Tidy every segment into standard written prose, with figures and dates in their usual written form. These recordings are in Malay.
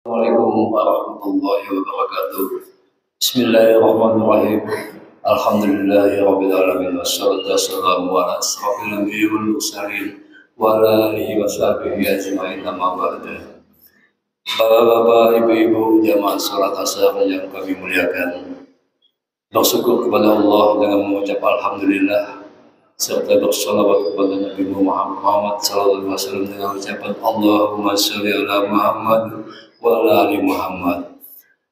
Assalamualaikum warahmatullahi wabarakatuh. Bismillahirrahmanirrahim. Alhamdulillahirabbil alamin wassalatu wassalamu ala asyrofil anbiya'i wal mursalin wa ala alihi washabihi ajmain amma ba'du. Bapak-bapak, ibu-ibu jamaah salat asar yang kami muliakan, bersyukur kepada Allah dengan mengucap alhamdulillah serta bersalawat kepada Nabi Muhammad sallallahu alaihi wasallam dengan ucapan Allahumma sholli ala Muhammad wa ala ali Muhammad.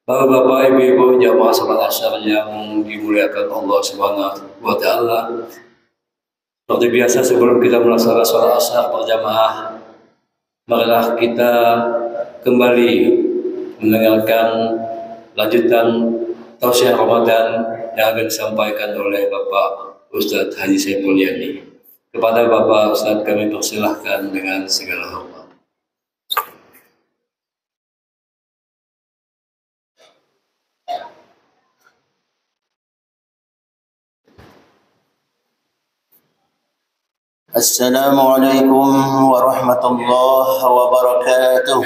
Bapak-bapak, ibu-ibu jamaah salat asar yang dimuliakan Allah Subhanahu wa taala. Seperti biasa sebelum kita melaksanakan salat asar berjamaah, marilah kita kembali mendengarkan lanjutan tausiah Ramadan yang akan disampaikan oleh Bapak Ustadz Haji Saiful Yani. Kepada Bapak Ustadz kami persilahkan dengan segala hormat. Assalamualaikum warahmatullahi wabarakatuh.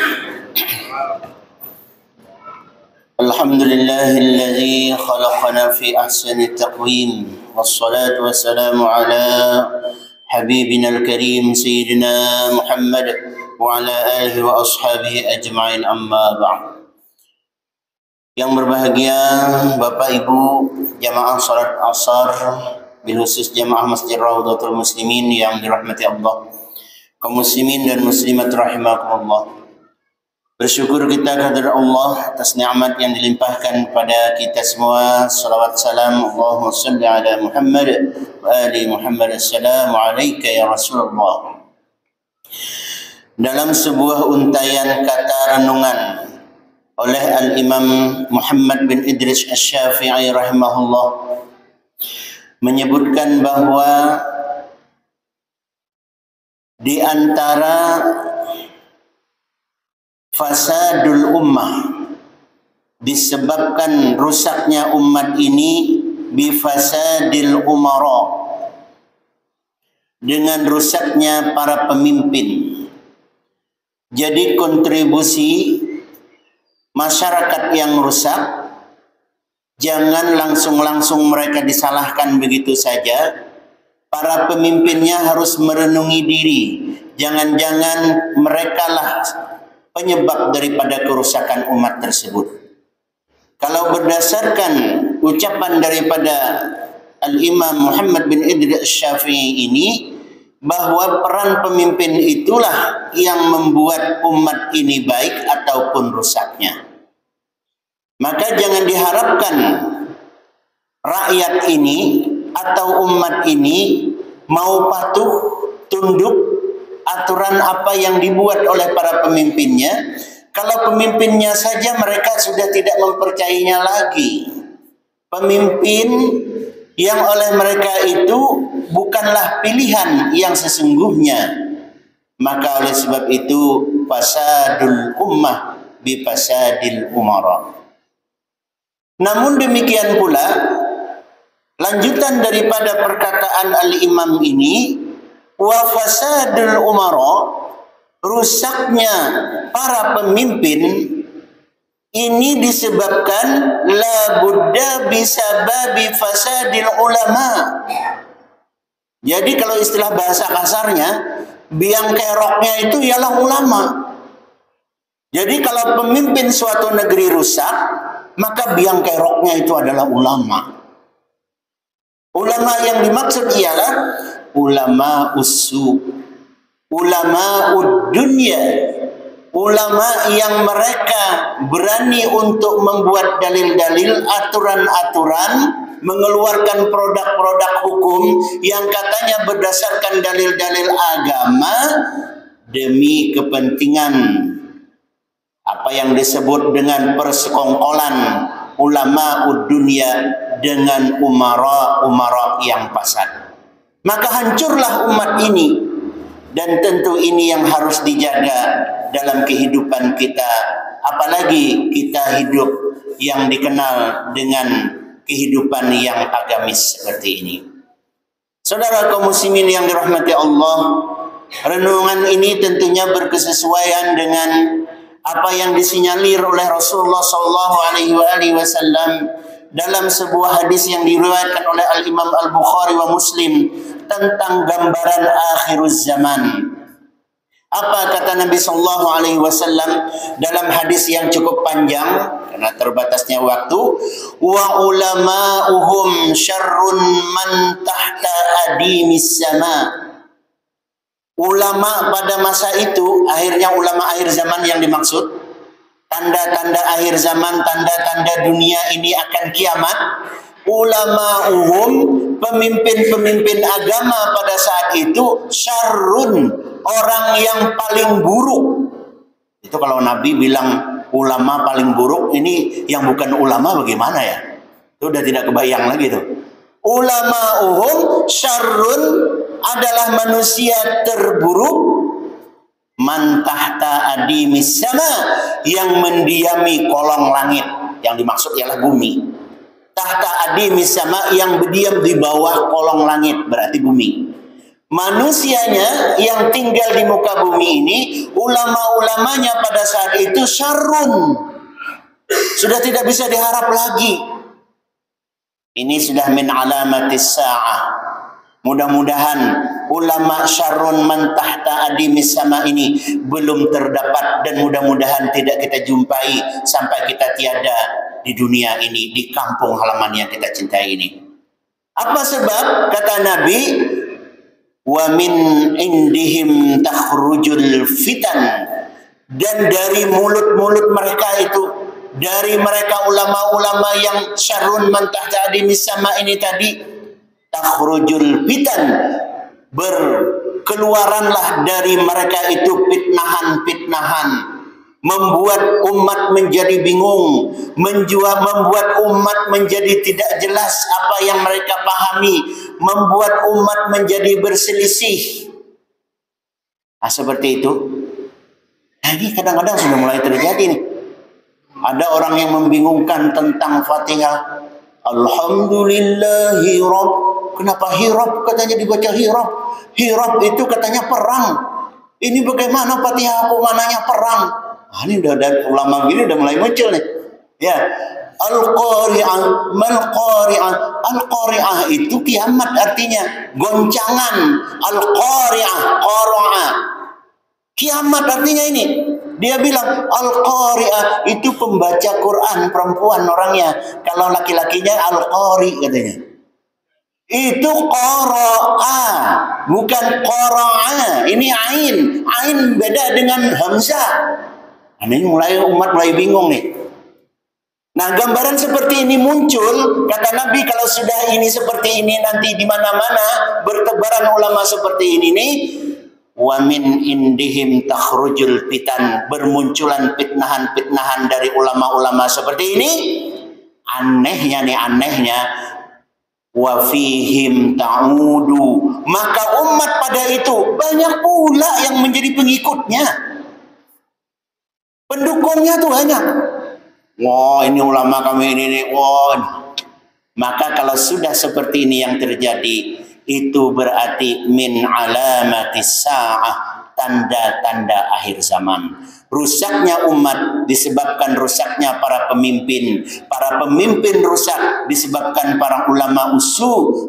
Alhamdulillahilladzi khalaqana fi ahsani taqwim. Wassalatu wassalamu ala habibina al-karim sayyidina Muhammad wa ala alihi wa ashabihi ajma'in, amma ba'd. Yang berbahagia Bapak Ibu jamaah salat asar, bilkhusus jamaah Masjid Raudhatul Muslimin yang dirahmati Allah, kaum muslimin dan muslimat rahimakumullah. Bersyukur kita kepada Allah atas nikmat yang dilimpahkan pada kita semua. Salawat salam Allahumma salli ala Muhammad wa ali Muhammad. Assalamu alayka ya Rasulullah. Dalam sebuah untayan kata renungan oleh Al-Imam Muhammad bin Idris Asy-Syafi'i rahimahullah menyebutkan bahwa di antara fasadul ummah, disebabkan rusaknya umat ini, bifasadil umara, dengan rusaknya para pemimpin. Jadi kontribusi masyarakat yang rusak, jangan langsung-langsung mereka disalahkan begitu saja. Para pemimpinnya harus merenungi diri. Jangan-jangan merekalah penyebab daripada kerusakan umat tersebut. Kalau berdasarkan ucapan daripada Al-Imam Muhammad bin Idris Asy-Syafi'i ini, bahwa peran pemimpin itulah yang membuat umat ini baik ataupun rusaknya. Maka jangan diharapkan rakyat ini atau umat ini mau patuh, tunduk aturan apa yang dibuat oleh para pemimpinnya. Kalau pemimpinnya saja mereka sudah tidak mempercayainya lagi. Pemimpin yang oleh mereka itu bukanlah pilihan yang sesungguhnya. Maka oleh sebab itu fasadul ummah bi fasadil umara. Namun demikian pula, lanjutan daripada perkataan al-imam ini, wa fasadul umara, rusaknya para pemimpin ini disebabkan la budda bisababi fasadil ulama. Jadi kalau istilah bahasa kasarnya, biang keroknya itu ialah ulama. Jadi kalau pemimpin suatu negeri rusak, maka biang keroknya itu adalah ulama. Ulama yang dimaksud ialah ulama usu, ulama dunia, ulama yang mereka berani untuk membuat dalil-dalil, aturan-aturan, mengeluarkan produk-produk hukum yang katanya berdasarkan dalil-dalil agama demi kepentingan apa yang disebut dengan persekongkolan ulama dunia dengan umara yang fasad. Maka hancurlah umat ini, dan tentu ini yang harus dijaga dalam kehidupan kita, apalagi kita hidup yang dikenal dengan kehidupan yang agamis seperti ini. Saudara kaum muslimin yang dirahmati Allah, renungan ini tentunya berkesesuaian dengan apa yang disinyalir oleh Rasulullah sallallahu alaihi wasallam dalam sebuah hadis yang diriwayatkan oleh Al-Imam Al-Bukhari wa Muslim tentang gambaran akhiruz zaman. Apa kata Nabi sallallahu alaihi wasallam dalam hadis yang cukup panjang karena terbatasnya waktu? Wa ulama'uhum syarrun man tahta adimis sama. Ulama pada masa itu, akhirnya ulama akhir zaman yang dimaksud, tanda-tanda akhir zaman, tanda-tanda dunia ini akan kiamat. Ulama'uhum, pemimpin-pemimpin agama pada saat itu, syarrun, orang yang paling buruk. Itu kalau Nabi bilang ulama paling buruk, ini yang bukan ulama bagaimana ya? Itu udah tidak kebayang lagi tuh. Ulama'uhum syarrun adalah manusia terburuk man tahta adimis sama, yang mendiami kolong langit. Yang dimaksud ialah bumi. Tahta adimis sama, yang berdiam di bawah kolong langit, berarti bumi. Manusianya yang tinggal di muka bumi ini, ulama-ulamanya pada saat itu syarrun, sudah tidak bisa diharap lagi. Ini sudah min alamatis sa'ah. Mudah-mudahan ulama syarrun man tahta adimis sama ini belum terdapat, dan mudah-mudahan tidak kita jumpai sampai kita tiada di dunia ini, di kampung halaman yang kita cintai ini. Apa sebab? Kata Nabi, wa min indihim takhrujul fitan, dan dari mulut-mulut mereka itu, dari mereka ulama-ulama yang syarrun man tahta adimis sama ini tadi, takhrujul fitan, berkeluaranlah dari mereka itu fitnahan-fitnahan, membuat umat menjadi bingung, membuat umat menjadi tidak jelas apa yang mereka pahami, membuat umat menjadi berselisih. Nah, seperti itu. Nah, ini kadang-kadang sudah mulai terjadi nih. Ada orang yang membingungkan tentang Fatihah. Alhamdulillahi Rabb. Kenapa hirab katanya dibaca hirab? Hirab itu katanya perang. Ini bagaimana Fatihah kok mananya perang? Ah, ini udah ada ulama gini udah mulai muncul nih. Ya. Al-Qari'ah, mal-Qari'ah. Al-Qari'ah itu kiamat artinya, goncangan. Al-Qari'ah, Qara'a. Kiamat artinya ini. Dia bilang Al-Qari'ah itu pembaca Quran, perempuan orangnya. Kalau laki-lakinya Al-Qari katanya. Itu Qara'a, bukan Qara'a. Ini ain. Ain beda dengan hamzah. Ini umat mulai bingung nih. Nah, gambaran seperti ini muncul, kata Nabi, kalau sudah ini seperti ini nanti di mana-mana bertebaran ulama seperti ini nih, wa min indihim takhrujul fitan, bermunculan fitnahan-fitnahan dari ulama-ulama seperti ini. Anehnya nih, anehnya, wa fihim ta'udu, maka umat pada itu banyak pula yang menjadi pengikutnya. Pendukungnya tuh banyak. Wah, ini ulama kami ini. Wah. Maka kalau sudah seperti ini yang terjadi, itu berarti min alamatis sa'ah, tanda-tanda akhir zaman. Rusaknya umat disebabkan rusaknya para pemimpin. Para pemimpin rusak disebabkan para ulama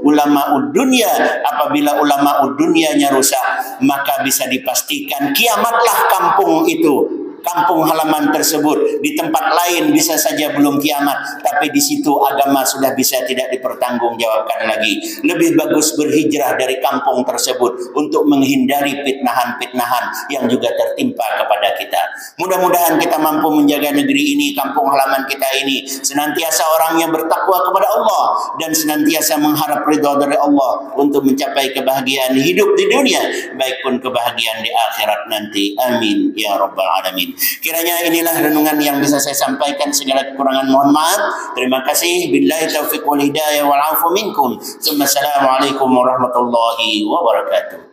ulama dunia. Apabila ulama dunianya rusak, maka bisa dipastikan kiamatlah kampung itu. Kampung halaman tersebut. Di tempat lain bisa saja belum kiamat, tapi di situ agama sudah bisa tidak dipertanggungjawabkan lagi. Lebih bagus berhijrah dari kampung tersebut untuk menghindari fitnahan-fitnahan yang juga tertimpa kepada kita. Mudah-mudahan kita mampu menjaga negeri ini, kampung halaman kita ini, senantiasa orang yang bertakwa kepada Allah dan senantiasa mengharap ridha dari Allah untuk mencapai kebahagiaan hidup di dunia, baik pun kebahagiaan di akhirat nanti. Amin ya rabbal alamin. Kiranya inilah renungan yang bisa saya sampaikan, segala kekurangan mohon maaf. Terima kasih. Billahi taufiq wal hidayah wal afu minkum. Assalamualaikum warahmatullahi wabarakatuh.